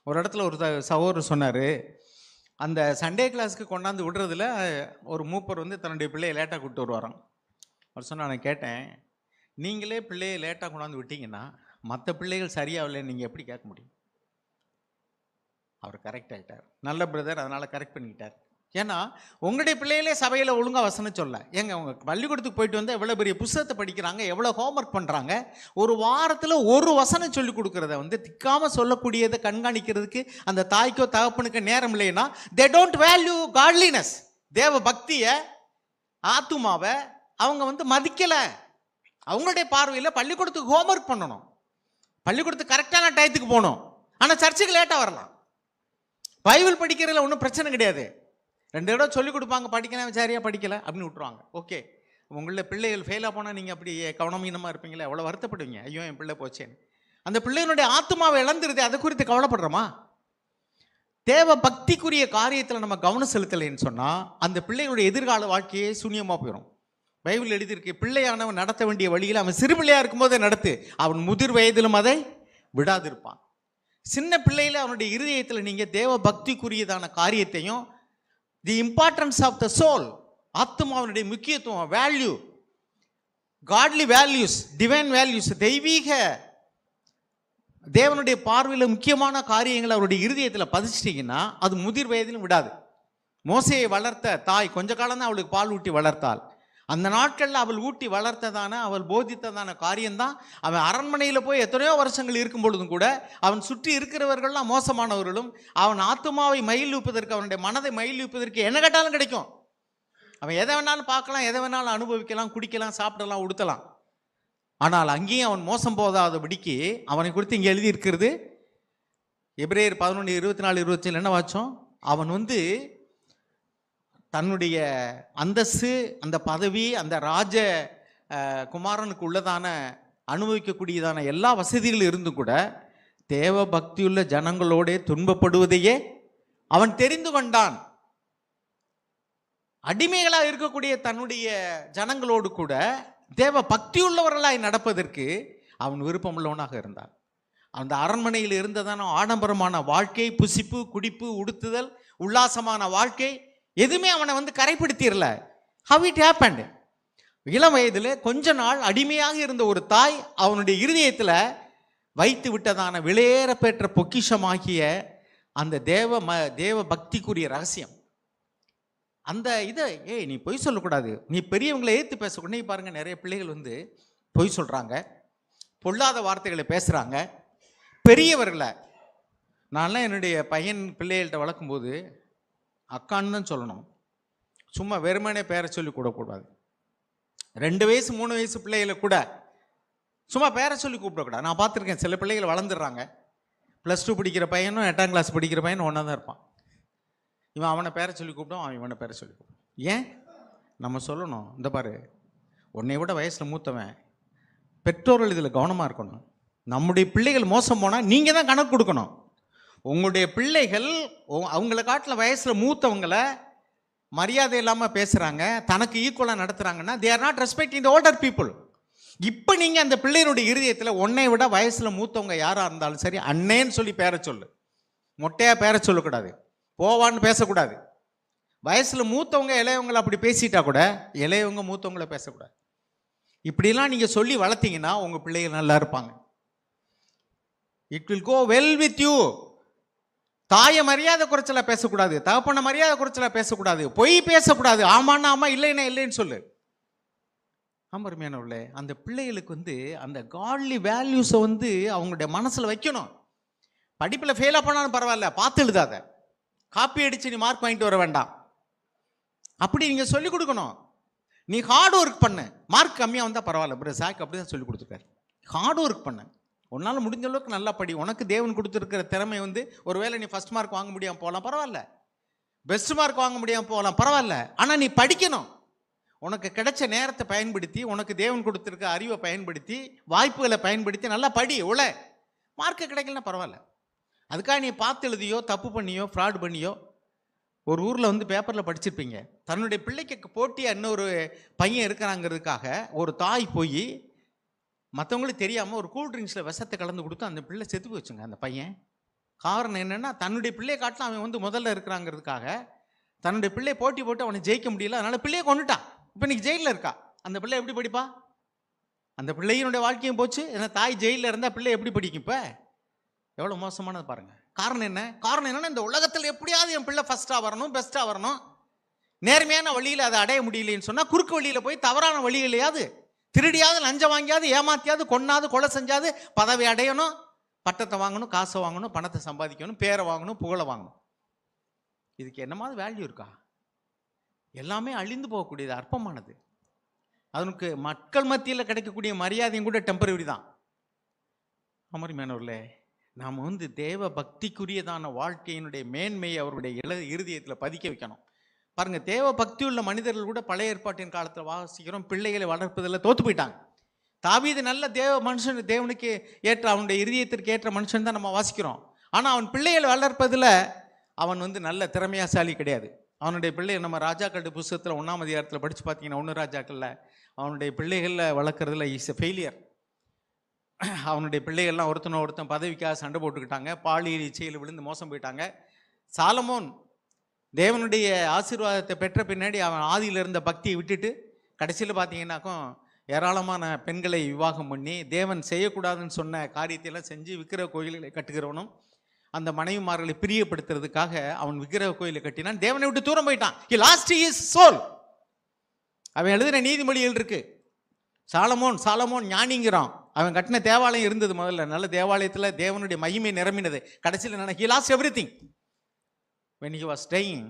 ஒரு இடத்துல ஒரு சகோதரர் சொன்னார், அந்த சண்டே கிளாஸுக்கு கொண்டாந்து விடுறதுல ஒரு மூப்பர் வந்து தன்னுடைய பிள்ளையை லேட்டாக கூப்பிட்டு வருவாராம். அவர் சொன்னால், நான் கேட்டேன், நீங்களே பிள்ளையை லேட்டாக கொண்டாந்து விட்டீங்கன்னா மற்ற பிள்ளைகள் சரியாகலைன்னு நீங்கள் எப்படி கேட்க முடியும்? அவர் கரெக்ட் ஆகிட்டார், நல்ல பிரதர், அதனால் கரெக்ட் பண்ணிக்கிட்டார். ஏன்னா உங்களுடைய பிள்ளைகளே சபையில் ஒழுங்காக வசனம் சொல்ல, ஏங்க அவங்க பள்ளிக்கூடத்துக்கு போயிட்டு வந்து எவ்வளோ பெரிய புத்தகத்தை படிக்கிறாங்க, எவ்வளோ ஹோம்ஒர்க் பண்ணுறாங்க, ஒரு வாரத்தில் ஒரு வசனம் சொல்லி கொடுக்குறத வந்து திக்காமல் சொல்லக்கூடியதை கண்காணிக்கிறதுக்கு அந்த தாய்க்கோ தகப்பனுக்கோ நேரம் இல்லைன்னா தே டோன்ட் வேல்யூ காட்லினஸ். தேவ பக்தியை ஆத்துமாவை அவங்க வந்து மதிக்கலை. அவங்களுடைய பார்வையில் பள்ளிக்கூடத்துக்கு ஹோம்ஒர்க் பண்ணணும், பள்ளிக்கூடத்துக்கு கரெக்டான டயத்துக்கு போகணும், ஆனால் சர்ச்சுக்கு லேட்டாக வரலாம். பைபிள் படிக்கிறதுல ஒன்றும் பிரச்சனை கிடையாது, 2 தடவை சொல்லிக் கொடுப்பாங்க, படிக்கலாம் சரியாக படிக்கலை அப்படின்னு விட்டுருவாங்க. ஓகே, உங்களில் பிள்ளைகள் ஃபெயிலாக போனால் நீங்கள் அப்படி கவனமீனமாக இருப்பீங்களே, எவ்வளோ வருத்தப்படுவீங்க, ஐயோ என் பிள்ளை போச்சேன்னு. அந்த பிள்ளைகளுடைய ஆத்மாவை இழந்துருது, அதை குறித்து கவலைப்படுறோமா? தேவ பக்திக்குரிய காரியத்தில் நம்ம கவனம் செலுத்தலைன்னு சொன்னால் அந்த பிள்ளைகளுடைய எதிர்கால வாழ்க்கையே சூன்யமாக போயிடும். பைபிள் எழுதியிருக்கு, பிள்ளையானவன் நடத்த வேண்டிய வழியில் அவன் சிறு பிள்ளையாக இருக்கும்போதே நடத்து, அவன் முதிர் வயதிலும் அதை விடாதிருப்பான். சின்ன பிள்ளையில் அவனுடைய இருதயத்தில் நீங்கள் தேவ பக்திக்குரியதான காரியத்தையும், the importance of the soul, ஆத்மாவினுடைய முக்கியத்துவம், value, godly values, divine values, தெய்வீக தேவனுடைய பார்வையில் முக்கியமான காரியங்களை அவருடைய இருதயத்தில் பதிச்சிட்டிங்கன்னா அது முதிர் வயதிலும் விடாது. மோசையை வளர்த்த தாய் கொஞ்ச காலம் தான் அவளுக்கு பால் ஊட்டி வளர்த்தாள். அந்த நாட்களில் அவள் ஊட்டி வளர்த்ததான அவள் போதித்ததான காரியம்தான் அவன் அரண்மனையில் போய் எத்தனையோ வருஷங்கள் இருக்கும் பொழுதும் கூட அவன் சுற்றி இருக்கிறவர்கள்லாம் மோசமானவர்களும் அவன் ஆத்துமாவை மயில்விப்பதற்கு, அவனுடைய மனதை மயில்விப்பதற்கு என்ன கேட்டாலும் கிடைக்கும். அவன் எதை வேணாலும் பார்க்கலாம், எதை வேணாலும் அனுபவிக்கலாம், குடிக்கலாம், சாப்பிடலாம், உடுத்தலாம். ஆனால் அங்கேயும் அவன் மோசம் போதாதபடிக்கு அவனை குறித்து இங்கே எழுதி இருக்கிறது. எபிரேயர் 11:24-27 என்ன வாச்சோம்? அவன் வந்து தன்னுடைய அந்தஸ்து, அந்த பதவி, அந்த ராஜ குமாரனுக்கு உள்ளதான அனுபவிக்கக்கூடியதான எல்லா வசதிகளும் இருந்தும் கூட தேவ பக்தியுள்ள ஜனங்களோட துன்பப்படுவதையே அவன் தெரிந்து கொண்டான். அடிமைகளாக இருக்கக்கூடிய தன்னுடைய ஜனங்களோடு கூட தேவ பக்தியுள்ளவர்களாய் நடப்பதற்கு அவன் விருப்பமுள்ளவனாக இருந்தான். அந்த அரண்மனையில் இருந்ததான ஆடம்பரமான வாழ்க்கை, புசிப்பு, குடிப்பு, உடுத்துதல், உல்லாசமான வாழ்க்கை எதுவுமே அவனை வந்து கரைப்படுத்திடல. How it happened? இளம் வயதில் கொஞ்ச நாள் அடிமையாக இருந்த ஒரு தாய் அவனுடைய இருதயத்தில் வைத்து விட்டதான விலையேற பெற்ற பொக்கிஷமாகிய அந்த தேவ பக்திக்குரிய ரகசியம், அந்த இதை நீ பொய் சொல்லக்கூடாது, நீ பெரியவங்களை ஏற்று பேசக்கூடாது. நீ பாருங்கள், நிறைய பிள்ளைகள் வந்து பொய் சொல்கிறாங்க, பொல்லாத வார்த்தைகளை பேசுகிறாங்க. பெரியவர்களை நான்லாம் என்னுடைய பையன் பிள்ளைகள்கிட்ட வளர்க்கும்போது அக்கான்னு தான் சொல்லணும், சும்மா வெறுமனே பேரை சொல்லி கூடக்கூடாது. 2 வயசு 3 வயசு பிள்ளைகளை கூட சும்மா பேரை சொல்லி கூப்பிடக்கூடாது. நான் பார்த்துருக்கேன், சில பிள்ளைகள் வளர்ந்துடுறாங்க, +2 படிக்கிற பையனும் 8ஆம் கிளாஸ் படிக்கிற பையனும் ஒன்றா தான் இருப்பான். இவன் அவனை பேரை சொல்லி கூப்பிடும், அவன் இவனை பேரை சொல்லி கூப்பிடும். ஏன் நம்ம சொல்லணும், இந்த பாரு உன்னை விட வயசில் மூத்தவன், பெற்றோர்கள் இதில் கவனமாக இருக்கணும். நம்முடைய பிள்ளைகள் மோசம் போனால் நீங்கள் தான் கணக்கு கொடுக்கணும். உங்களுடைய பிள்ளைகள் அவங்கள காட்டில் வயசில் மூத்தவங்களை மரியாதை இல்லாமல் பேசுகிறாங்க, தனக்கு ஈக்குவலாக நடத்துகிறாங்கன்னா they are not respecting the older people. இப்போ நீங்கள் அந்த பிள்ளையினுடைய இருதயத்தில் உன்னை விட வயசில் மூத்தவங்க யாராக இருந்தாலும் சரி அண்ணேன்னு சொல்லி பேரை சொல்லு. மொட்டையாக பேரை சொல்லக்கூடாது, போவான்னு பேசக்கூடாது. வயசில் மூத்தவங்க இளையவங்களை அப்படி பேசிட்டா கூட இளையவங்க மூத்தவங்களை பேசக்கூடாது. இப்படிலாம் நீங்கள் சொல்லி வளர்த்தீங்கன்னா உங்கள் பிள்ளைகள் நல்லா இருப்பாங்க. It will go well with you. தாயை மரியாதை குறைச்சல பேசக்கூடாது, தகப்பனை மரியாதை குறைச்சல பேசக்கூடாது, பொய் பேசக்கூடாது. ஆமான்னா ஆமா, இல்லைன்னா இல்லைன்னு சொல்லு. ஆமருமையானவர்களே, அந்த பிள்ளைகளுக்கு அந்த காட்லி வேல்யூஸை அவங்களுடைய மனசில் வைக்கணும். படிப்பில் ஃபெயிலாக பண்ணாலும் பரவாயில்ல, பார்த்து எழுதாத, காப்பி அடித்து நீ மார்க் வாங்கிட்டு வர வேண்டாம், அப்படி நீங்கள் சொல்லிக் கொடுக்கணும். நீ ஹார்ட் ஒர்க் பண்ணு, மார்க் கம்மியாக வந்தால் பரவாயில்ல. பிரதர் சாக் அப்படி தான் சொல்லிக் கொடுத்துருக்காரு. ஹார்ட் ஒர்க் பண்ணு, உன்னால் முடிஞ்ச அளவுக்கு நல்லா படி. உனக்கு தேவன் கொடுத்துருக்கிற திறமை ஒருவேளை நீ ஃபஸ்ட் மார்க் வாங்க முடியாமல் போகலாம், பரவாயில்ல. பெஸ்ட் மார்க் வாங்க முடியாமல் போகலாம், பரவாயில்ல. ஆனால் நீ படிக்கணும். உனக்கு கிடைச்ச நேரத்தை பயன்படுத்தி, உனக்கு தேவன் கொடுத்துருக்க அறிவை பயன்படுத்தி, வாய்ப்புகளை பயன்படுத்தி நல்லா படி. மார்க்கு கிடைக்கலன்னா பரவாயில்ல. அதுக்காக நீ பார்த்து எழுதியோ தப்பு பண்ணியோ ஃப்ராட் பண்ணியோ. ஒரு ஊரில் பேப்பரில் படிச்சிருப்பீங்க, தன்னுடைய பிள்ளைக்கு போட்டியாக இன்னொரு பையன் இருக்கிறாங்கிறதுக்காக ஒரு தாய் போய் மற்றவங்களுக்கு தெரியாமல் ஒரு கூல் ட்ரிங்க்ஸில் விஷத்தை கலந்து கொடுத்து அந்த பிள்ளை செத்து போச்சுங்க. அந்த பையன் காரணம் என்னென்னா, தன்னுடைய பிள்ளையை காட்டிலும் அவன் முதல்ல இருக்கிறாங்கிறதுக்காக தன்னுடைய பிள்ளையை போட்டி போட்டு அவனை ஜெயிக்க முடியல, அதனால் பிள்ளையை கொண்டுட்டான். இப்போ இன்னைக்கு ஜெயிலில் இருக்கா. அந்த பிள்ளை எப்படி படிப்பா? அந்த பிள்ளையினுடைய வாழ்க்கையும் போச்சு. ஏன்னா தாய் ஜெயிலில் இருந்தால் பிள்ளை எப்படி படிக்கும்? இப்போ எவ்வளோ மோசமானது பாருங்கள். காரணம் என்னன்னா, இந்த உலகத்தில் எப்படியாவது என் பிள்ளை ஃபஸ்ட்டாக வரணும், பெஸ்ட்டாக வரணும். நேர்மையான வழியில் அதை அடைய முடியலைன்னு சொன்னால் குறுக்கு வழியில் போய் தவறான வழியிலையாவது திருடியாவது, லஞ்சம் வாங்கியாவது, ஏமாத்தியாவது, கொன்னாவது, கொலை செஞ்சாவது பதவி அடையணும், பட்டத்தை வாங்கணும், காசை வாங்கணும், பணத்தை சம்பாதிக்கணும், பேரை வாங்கணும், புகழை வாங்கணும். இதுக்கு என்னமாவது வேல்யூ இருக்கா? எல்லாமே அழிந்து போகக்கூடியது, அற்பமானது. அதனுக்கு மக்கள் மத்தியில் கிடைக்கக்கூடிய மரியாதையும் கூட டெம்பரரி தான். அமரிமையானவர்களே, நாம் தேவ பக்திக்குரியதான வாழ்க்கையினுடைய மேன்மையை அவருடைய இருதயத்தில் பதிக்க வைக்கணும். பாருங்க, தேவ பக்தி உள்ள மனிதர்கள் கூட பழைய ஏற்பாட்டின் காலத்தில் வாசிக்கிறோம், பிள்ளைகளை வளர்ப்பதில் தோத்து போயிட்டாங்க. தாவீது நல்ல தேவ மனுஷன், தேவனுக்கு ஏற்ற அவனுடைய இருதயத்திற்கு ஏற்ற மனுஷன் தான் நம்ம வாசிக்கிறோம். ஆனால் அவன் பிள்ளைகளை வளர்ப்பதில் அவன் நல்ல திறமையாசாலி கிடையாது. அவனுடைய பிள்ளை நம்ம ராஜாக்கள் புஸ்தகத்தில் 1ஆம் அதிகாரத்தில் படித்து பார்த்தீங்கன்னா, 1 ராஜாக்களில் அவனுடைய பிள்ளைகளில் வளர்க்குறதுல இஸ் எ ஃபெயிலியர். அவனுடைய பிள்ளைகள்லாம் ஒருத்தன் பதவிக்காக சண்டை போட்டுக்கிட்டாங்க, பாலியல் இச்சையில் விழுந்து மோசம் போயிட்டாங்க. சாலமோன் தேவனுடைய ஆசீர்வாதத்தை பெற்ற பின்னாடி அவன் ஆதியில் இருந்த பக்தியை விட்டுட்டு கடைசியில் பார்த்தீங்கன்னாக்கும் ஏராளமான பெண்களை விவாகம் பண்ணி தேவன் செய்யக்கூடாதுன்னு சொன்ன காரியத்தையெல்லாம் செஞ்சு விக்கிரக கோயில்களை கட்டுகிறவனும் அந்த மனைவிமார்களை பிரியப்படுத்துறதுக்காக அவன் விக்கிரக கோயிலை கட்டினான். தேவனை விட்டு தூரம் போயிட்டான். He lost his soul. அவன் எழுதின நீதிமொழிகள் இருக்கு. சாலமோன் ஞானிங்கிறான். அவன் கட்டின தேவாலயம் இருந்தது முதல்ல, நல்ல தேவாலயத்தில் தேவனுடைய மகிமை நிரம்பினது. கடைசியில் he lost everything. When he was dying,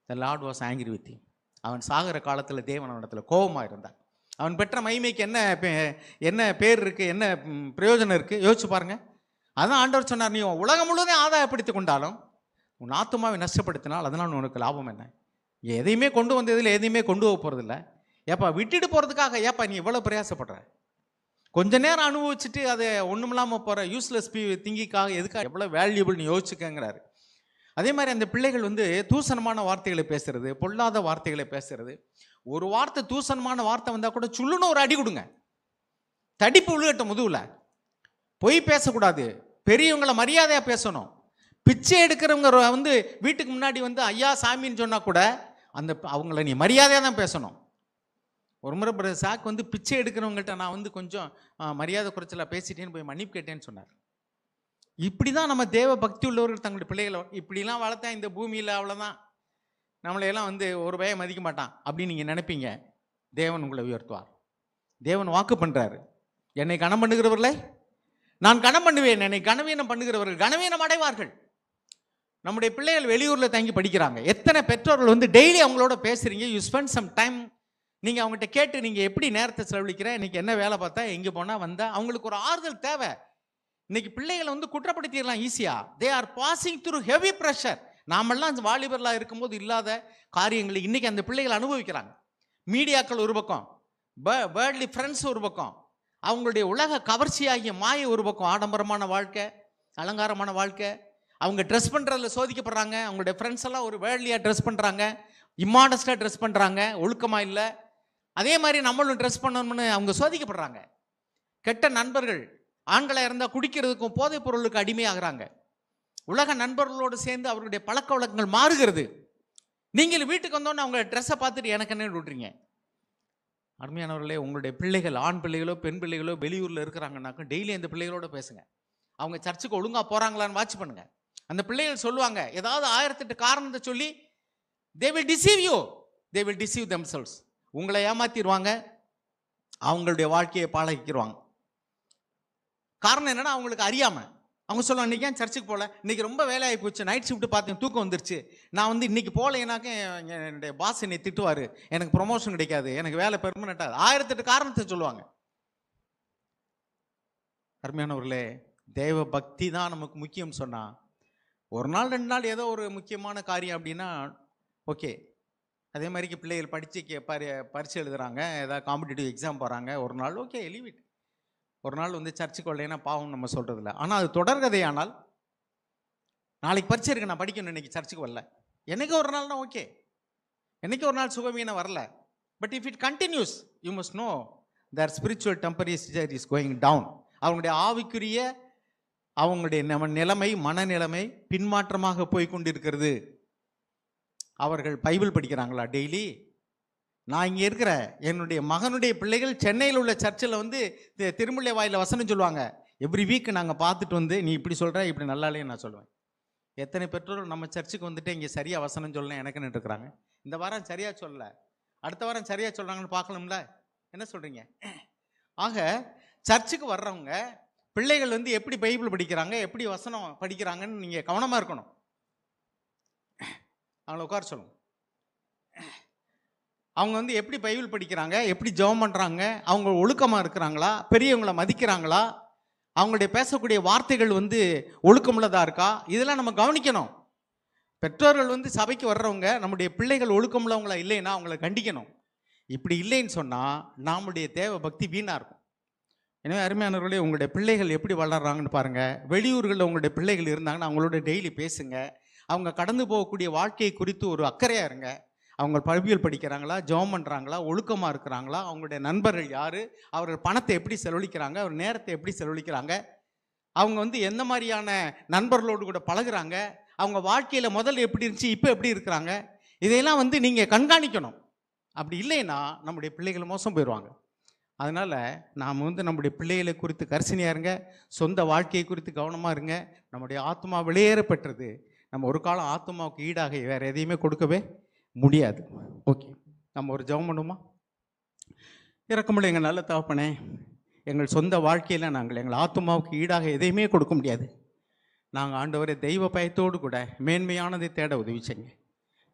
the Lord was angry with him. அவன் சாகிற காலத்தில் தேவன் அவனிடத்தில் கோபமாக இருந்தான். அவன் பெற்ற மகிமைக்கு என்ன பேர் இருக்குது, என்ன பிரயோஜனம் இருக்குது யோசிச்சு பாருங்க. அதான் ஆண்டவர் சொன்னார், நீ உலகம் முழுவதும் ஆதாயப்படுத்தி கொண்டாலும் உன் ஆத்துமாவை நஷ்டப்படுத்தினால் அதனால் உனக்கு லாபம் என்ன? எதையுமே கொண்டு வந்ததில் எதையுமே கொண்டு போக போகிறதில்ல. ஏப்பா விட்டுட்டு போகிறதுக்காக ஏப்பா நீ இவ்வளோ பிரயாசப்படுற? கொஞ்ச நேரம் அனுபவிச்சுட்டு அதை ஒன்றுமில்லாமல் போகிற யூஸ்லெஸ் திங்கிக்காக எதுக்காக எவ்வளோ வேல்யூபிள் நீ யோசிச்சுக்கங்கிறாரு. அதே மாதிரி அந்த பிள்ளைகள் தூசணமான வார்த்தைகளை பேசுறது, பொல்லாத வார்த்தைகளை பேசுறது. ஒரு வார்த்தை தூசணமான வார்த்தை வந்தால் கூட சுள்ளுன்னு ஒரு அடி கொடுங்க, தடிப்பு விழுகட்டும் முதுகுல. பொய் பேசக்கூடாது, பெரியவங்களை மரியாதையாக பேசணும். பிச்சை எடுக்கிறவங்க வீட்டுக்கு முன்னாடி ஐயா சாமின்னு சொன்னால் கூட அவங்கள நீ மரியாதையாக தான் பேசணும். ஒரு முறை பிரதர் சாக் பிச்சை எடுக்கிறவங்கள்ட்ட நான் கொஞ்சம் மரியாதை குறைச்சலாக பேசிட்டேன்னு போய் மன்னிப்பு கேட்டேன்னு சொன்னார். இப்படி தான் நம்ம தேவ பக்தி உள்ளவர்கள் தங்களுடைய பிள்ளைகளை இப்படிலாம் வளர்த்தா இந்த பூமியில் அவ்வளோதான், நம்மளையெல்லாம் ஒரு பயம் மதிக்க மாட்டான் அப்படின்னு நீங்கள் நினைப்பீங்க. தேவன் உங்களை உயர்த்துவார். தேவன் வாக்கு பண்ணுறாரு, என்னை கனம் பண்ணுகிறவர்களே நான் கனம் பண்ணுவேன், என்னை கனவீனம் பண்ணுகிறவர்கள் கனவீனம் அடைவார்கள். நம்முடைய பிள்ளைகள் வெளியூரில் தங்கி படிக்கிறாங்க. எத்தனை பெற்றோர்கள் டெய்லி அவங்களோட பேசுகிறீங்க, யூ ஸ்பெண்ட் சம் டைம். நீங்கள் அவங்ககிட்ட கேட்டு நீங்கள் எப்படி நேரத்தை செலவழிக்கிறேன், இன்றைக்கி என்ன வேலை பார்த்தா, எங்கே போனால் வந்தால், அவங்களுக்கு ஒரு ஆறுதல் தேவை. இன்னைக்கு பிள்ளைகளை குற்றப்படுத்திடலாம் ஈஸியா. They are passing through heavy pressure. நாமெல்லாம் வாலிபர்களாக இருக்கும்போது இல்லாத காரியங்களை இன்னைக்கு அந்த பிள்ளைகள் அனுபவிக்கிறாங்க. மீடியாக்கள் ஒரு பக்கம், வேர்ல்ட்லி ஃப்ரெண்ட்ஸ் ஒரு பக்கம், அவங்களுடைய உலக கவர்ச்சியாகிய மாய ஒரு பக்கம், ஆடம்பரமான வாழ்க்கை, அலங்காரமான வாழ்க்கை, அவங்க ட்ரெஸ் பண்ணுறதுல சோதிக்கப்படுறாங்க. அவங்களுடைய ஃப்ரெண்ட்ஸ் எல்லாம் ஒரு வேர்ல்ட்லியாக ட்ரெஸ் பண்ணுறாங்க, இம்மாடஸ்டாக ட்ரெஸ் பண்ணுறாங்க, ஒழுக்கமாக இல்லை. அதே மாதிரி நம்மளும் ட்ரெஸ் பண்ணணும்னு அவங்க சோதிக்கப்படுறாங்க. கெட்ட நண்பர்கள், ஆண்களாக இருந்தால் குடிக்கிறதுக்கும் போதைப் பொருளுக்கு அடிமையாகிறாங்க. உலக நண்பர்களோடு சேர்ந்து அவர்களுடைய பழக்க வழக்கங்கள் மாறுகிறது. நீங்கள் வீட்டுக்கு வந்தோன்னு அவங்க ட்ரெஸ்ஸை பார்த்துட்டு எனக்கு என்ன விட்றீங்க? அருமையானவர்களே, உங்களுடைய பிள்ளைகள், ஆண் பிள்ளைகளோ பெண் பிள்ளைகளோ வெளியூரில் இருக்கிறாங்கன்னாக்கா டெய்லி அந்த பிள்ளைகளோட பேசுங்க. அவங்க சர்ச்சுக்கு ஒழுங்காக போகிறாங்களான்னு வாட்ச் பண்ணுங்க. அந்த பிள்ளைகள் சொல்லுவாங்க, ஏதாவது 1008 காரணத்தை சொல்லி they will deceive you, they will deceive themselves. உங்களை ஏமாத்திடுவாங்க, அவங்களுடைய வாழ்க்கையை பாழாக்கிடுவாங்க. காரணம் என்னன்னா, அவங்களுக்கு அறியாம அவங்க சொல்லுவாங்க, இன்னைக்கு ஏன் சர்ச்சுக்கு போகல, இன்னைக்கு ரொம்ப வேலையாகி போச்சு, நைட் ஷிஃப்ட் பார்த்தேன், தூக்கம் வந்துருச்சு, நான் இன்னைக்கு போகலைனாக்க என்னுடைய பாஸ் என்னை திட்டுவார், எனக்கு ப்ரொமோஷன் கிடைக்காது, எனக்கு வேலை பெர்மனெண்ட்டாக, 1008 காரணத்தை சொல்லுவாங்க. அருமையானவர்களே, தேவ பக்தி தான் நமக்கு முக்கியம் சொன்னா, ஒரு நாள் 2 நாள் ஏதோ ஒரு முக்கியமான காரியம் அப்படின்னா ஓகே. அதே மாதிரிக்கு பிள்ளைகள் படித்து பரீட்சை எழுதுறாங்க, ஏதாவது காம்படிட்டிவ் எக்ஸாம் போகிறாங்க, ஒரு நாள் ஓகே லீவ் இட். ஒரு நாள் சர்ச்சுக்கு வரலைன்னா பாவம் நம்ம சொல்கிறதில்ல. ஆனால் அது தொடர்கதையானால், நாளைக்கு பரீட்சை இருக்கு, நான் படிக்கணும், இன்னைக்கு சர்ச்சுக்கு வரல, என்னைக்கு ஒரு நாள்னா ஓகே, என்னைக்கு ஒரு நாள் சுகவீனம் வரல. But if it continues, you must know that spiritual temperature is going down. அவங்களுடைய ஆவிக்குரிய அவங்களுடைய நிலைமை, மனநிலைமை பின்மாற்றமாக போய் கொண்டிருக்கிறது. அவர்கள் பைபிள் படிக்கிறாங்களா டெய்லி? நான் இங்கே இருக்கிற என்னுடைய மகனுடைய பிள்ளைகள் சென்னையில் உள்ள சர்ச்சில் திருமலை வாயில வசனம் சொல்லுவாங்க. எவ்ரி வீக் நாங்கள் பார்த்துட்டு நீ இப்படி சொல்கிற, இப்படி நல்லா இல்லைன்னு நான் சொல்லுவேன். எத்தனை பெற்றோர்கள் நம்ம சர்ச்சுக்கு வந்துட்டு இங்கே சரியாக வசனம் சொல்லணும் எனக்குன்னு இருக்கிறாங்க. இந்த வாரம் சரியாக சொல்லலை, அடுத்த வாரம் சரியாக சொல்கிறாங்கன்னு பார்க்கணும்ல, என்ன சொல்கிறீங்க? ஆக சர்ச்சுக்கு வர்றவங்க பிள்ளைகள் எப்படி பைபிள் படிக்கிறாங்க, எப்படி வசனம் படிக்கிறாங்கன்னு நீங்கள் கவனமாக இருக்கணும். அவங்கள உட்கார சொல்லணும். அவங்க எப்படி பைபிள் படிக்கிறாங்க, எப்படி ஜெபம் பண்ணுறாங்க, அவங்க ஒழுக்கமாக இருக்கிறாங்களா, பெரியவங்களை மதிக்கிறாங்களா, அவங்களுடைய பேசக்கூடிய வார்த்தைகள் ஒழுக்கமுள்ளதாக இருக்கா, இதெல்லாம் நம்ம கவனிக்கணும். பெற்றோர்கள் சபைக்கு வர்றவங்க நம்முடைய பிள்ளைகள் ஒழுக்கமுள்ளவங்களா இல்லைன்னா அவங்கள கண்டிக்கணும். இப்படி இல்லைன்னு சொன்னால் நம்முடைய தேவ பக்தி வீணாக இருக்கும். எனவே அருமையானவர்களே, உங்களுடைய பிள்ளைகள் எப்படி வளர்கிறாங்கன்னு பாருங்கள். வெளியூர்களில் உங்களுடைய பிள்ளைகள் இருந்தாங்கன்னா அவங்களோட டெய்லி பேசுங்க. அவங்க கடந்து போகக்கூடிய வாழ்க்கையை குறித்து ஒரு அக்கறையாக இருங்க. அவங்க பைபிள் படிக்கிறாங்களா, ஜெபம் பண்ணுறாங்களா, ஒழுக்கமாக இருக்கிறாங்களா, அவங்களுடைய நண்பர்கள் யார், அவர்கள் பணத்தை எப்படி செலவழிக்கிறாங்க, அவர் நேரத்தை எப்படி செலவழிக்கிறாங்க, அவங்க எந்த மாதிரியான நண்பர்களோடு கூட பழகுறாங்க, அவங்க வாழ்க்கையில் முதல்ல எப்படி இருந்துச்சு, இப்போ எப்படி இருக்கிறாங்க, இதையெல்லாம் நீங்கள் கண்காணிக்கணும். அப்படி இல்லைன்னா நம்முடைய பிள்ளைகள் மோசம் போயிடுவாங்க. அதனால் நாம் நம்முடைய பிள்ளைகளை குறித்து கரிசனையாக இருங்க, சொந்த வாழ்க்கையை குறித்து கவனமாக இருங்க. நம்முடைய ஆத்மா வெளியேற பெற்றது. நம்ம ஒரு காலம் ஆத்மாவுக்கு ஈடாக வேறு எதையுமே கொடுக்கவே முடியாது. ஓகே, நம்ம ஒரு ஜெபம் பண்ணுவோமா? இறக்கமுள்ள எங்கள் நல்ல தகப்பனே, எங்கள் சொந்த வாழ்க்கையில் நாங்கள் எங்கள் ஆத்மாவுக்கு ஈடாக எதையுமே கொடுக்க முடியாது. நாங்கள் ஆண்டவரே தெய்வ பயத்தோடு கூட மேன்மையானதை தேட உதவி செய்யுங்க.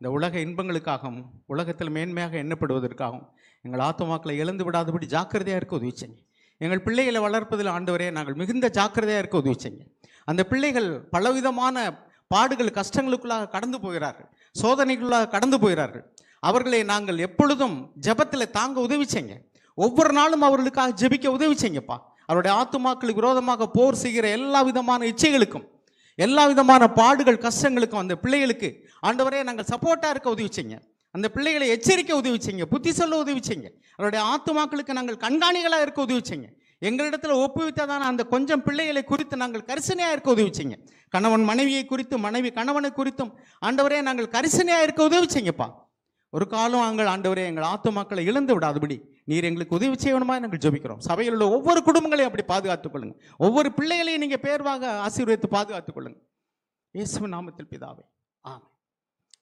இந்த உலக இன்பங்களுக்காகவும் உலகத்தில் மேன்மையாக எண்ணப்படுவதற்காகவும் எங்கள் ஆத்மாக்களை இழந்து விடாதபடி ஜாக்கிரதையாக இருக்க உதவி செய்யுங்க. எங்கள் பிள்ளைகளை வளர்ப்பதில் ஆண்டவரே நாங்கள் மிகுந்த ஜாக்கிரதையாக இருக்க உதவி செய்யுங்க. அந்த பிள்ளைகள் பலவிதமான பாடுகள், கஷ்டங்களுக்குள்ளாக கடந்து போகிறார்கள், சோதனைக்குள்ளாக கடந்து போகிறார்கள். அவர்களை நாங்கள் எப்பொழுதும் ஜெபத்தில் தாங்க உதவி செய்யுங்க. ஒவ்வொரு நாளும் அவர்களுக்காக ஜெபிக்க உதவி செய்யுங்கப்பா. அவருடைய ஆத்துமாக்களுக்கு விரோதமாக போர் செய்கிற எல்லா விதமான இச்சைகளுக்கும், எல்லா விதமான பாடுகள், கஷ்டங்களுக்கும் அந்த பிள்ளைகளுக்கு ஆண்டவரே நாங்கள் சப்போர்ட்டாக இருக்க உதவி செய்யுங்க. அந்த பிள்ளைகளை எச்சரிக்க உதவி செய்யுங்க, புத்தி சொல்ல உதவி செய்யுங்க. அவருடைய ஆத்துமாக்களுக்கு நாங்கள் கண்காணிகளாக இருக்க உதவி செய்யுங்க. எங்களிடத்தில் ஒப்புவித்ததான அந்த கொஞ்சம் பிள்ளைகளை குறித்து நாங்கள் கரிசனையாக இருக்க உதவி செய்யுங்க. கணவன் மனைவியை குறித்தும், மனைவி கணவனை குறித்தும் ஆண்டவரே நாங்கள் கரிசனையாக இருக்க உதவி செய்யுங்கப்பா. ஒரு காலம் நாங்கள் ஆண்டவரே எங்கள் ஆத்துமாக்களை இழந்து விடாதபடி நீர் எங்களுக்கு உதவி செய்யணுமா நாங்கள் ஜெபிக்கிறோம். சபையில் உள்ள ஒவ்வொரு குடும்பங்களையும் அப்படி பாதுகாத்துக் கொள்ளுங்க. ஒவ்வொரு பிள்ளைகளையும் நீங்கள் பேர்வாக ஆசீர்வதித்து பாதுகாத்துக் கொள்ளுங்க. இயேசுவின் நாமத்தில் பிதாவே, ஆமென்.